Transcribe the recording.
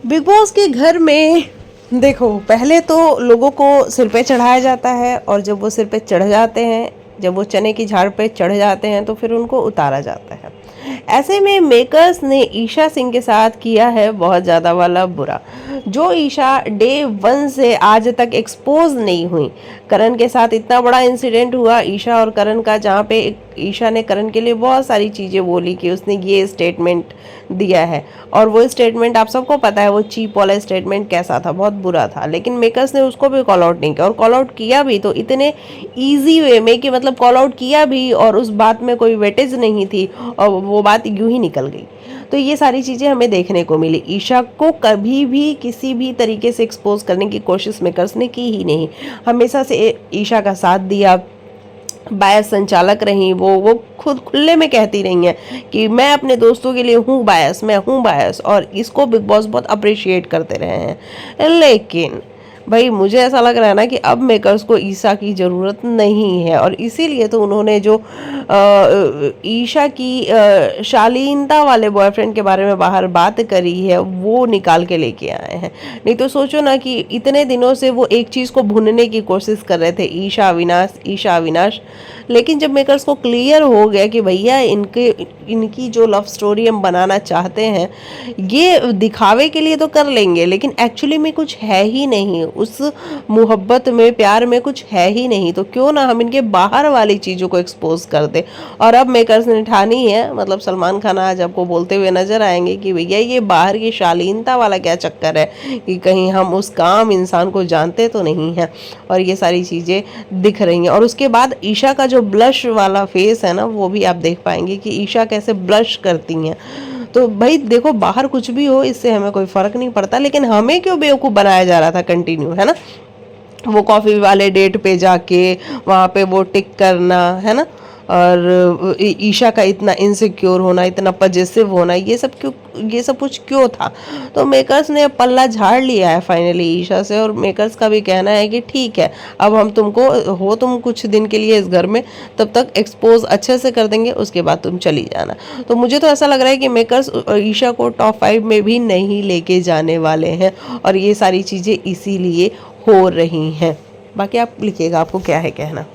Big boss के घर में देखो, पहले तो लोगों को सिर पे चढ़ाया जाता है और जब वो सिर पे चढ़ जाते हैं, जब वो चने की झाड़ पे चढ़ जाते हैं तो फिर उनको उतारा जाता है। ऐसे में मेकर्स ने ईशा सिंह के साथ किया है बहुत ज़्यादा वाला बुरा। जो ईशा डे वन से आज तक एक्सपोज नहीं हुई। करण के साथ इतना बड़ा इंसिडेंट हुआ ईशा और करण का, जहाँ पे ईशा ने करण के लिए बहुत सारी चीज़ें बोली कि उसने ये स्टेटमेंट दिया है, और वो स्टेटमेंट आप सबको पता है वो चीप वाला स्टेटमेंट कैसा था, बहुत बुरा था। लेकिन मेकर्स ने उसको भी कॉल आउट नहीं किया, और कॉल आउट किया भी तो इतने ईजी वे में कि मतलब कॉल आउट किया भी और उस बात में कोई वेटेज नहीं थी और वो बात यूं ही निकल गई। तो ये सारी चीज़ें हमें देखने को मिली। ईशा को कभी भी किसी भी तरीके से एक्सपोज करने की कोशिश मेकर्स ने की ही नहीं, हमेशा से ईशा का साथ दिया। बायस संचालक रही, वो खुद खुले में कहती रही हैं कि मैं अपने दोस्तों के लिए हूँ बायस, मैं हूँ बायस, और इसको बिग बॉस बहुत अप्रिशिएट करते रहे हैं। लेकिन भाई मुझे ऐसा लग रहा है ना कि अब मेकर्स को ईशा की ज़रूरत नहीं है, और इसीलिए तो उन्होंने जो ईशा की शालीनता वाले बॉयफ्रेंड के बारे में बाहर बात करी है वो निकाल के लेके आए हैं। नहीं तो सोचो ना कि इतने दिनों से वो एक चीज़ को भूनने की कोशिश कर रहे थे, ईशा अविनाश ईशा अविनाश। लेकिन जब मेकर्स को क्लियर हो गया कि भैया इनकी जो लव स्टोरी हम बनाना चाहते हैं ये दिखावे के लिए तो कर लेंगे, लेकिन एक्चुअली में कुछ है ही नहीं, उस मोहब्बत में प्यार में कुछ है ही नहीं, तो क्यों ना हम इनके बाहर वाली चीज़ों को एक्सपोज कर दे। और अब मेकर्स ने ठानी है, मतलब सलमान खान आज आपको बोलते हुए नजर आएंगे कि भैया ये बाहर की शालीनता वाला क्या चक्कर है कि कहीं हम उस काम इंसान को जानते तो नहीं हैं, और ये सारी चीज़ें दिख रही हैं। और उसके बाद ईशा का जो ब्लश वाला फेस है ना, वो भी आप देख पाएंगे कि ईशा कैसे ब्लश करती हैं। तो भाई देखो, बाहर कुछ भी हो इससे हमें कोई फर्क नहीं पड़ता, लेकिन हमें क्यों बेवकूफ़ बनाया जा रहा था कंटिन्यू, है ना। वो कॉफ़ी वाले डेट पे जाके वहाँ पे वो टिक करना, है ना, और ईशा का इतना इनसिक्योर होना, इतना पजेसिव होना, ये सब क्यों, ये सब कुछ क्यों था। तो मेकर्स ने पल्ला झाड़ लिया है फाइनली ईशा से, और मेकर्स का भी कहना है कि ठीक है, अब हम तुमको हो तुम कुछ दिन के लिए इस घर में, तब तक एक्सपोज अच्छे से कर देंगे, उसके बाद तुम चली जाना। तो मुझे तो ऐसा लग रहा है कि मेकर्स ईशा को टॉप 5 में भी नहीं लेके जाने वाले हैं, और ये सारी चीज़ें इसीलिए हो रही हैं। बाकी आप लिखिएगा, आपको क्या है कहना।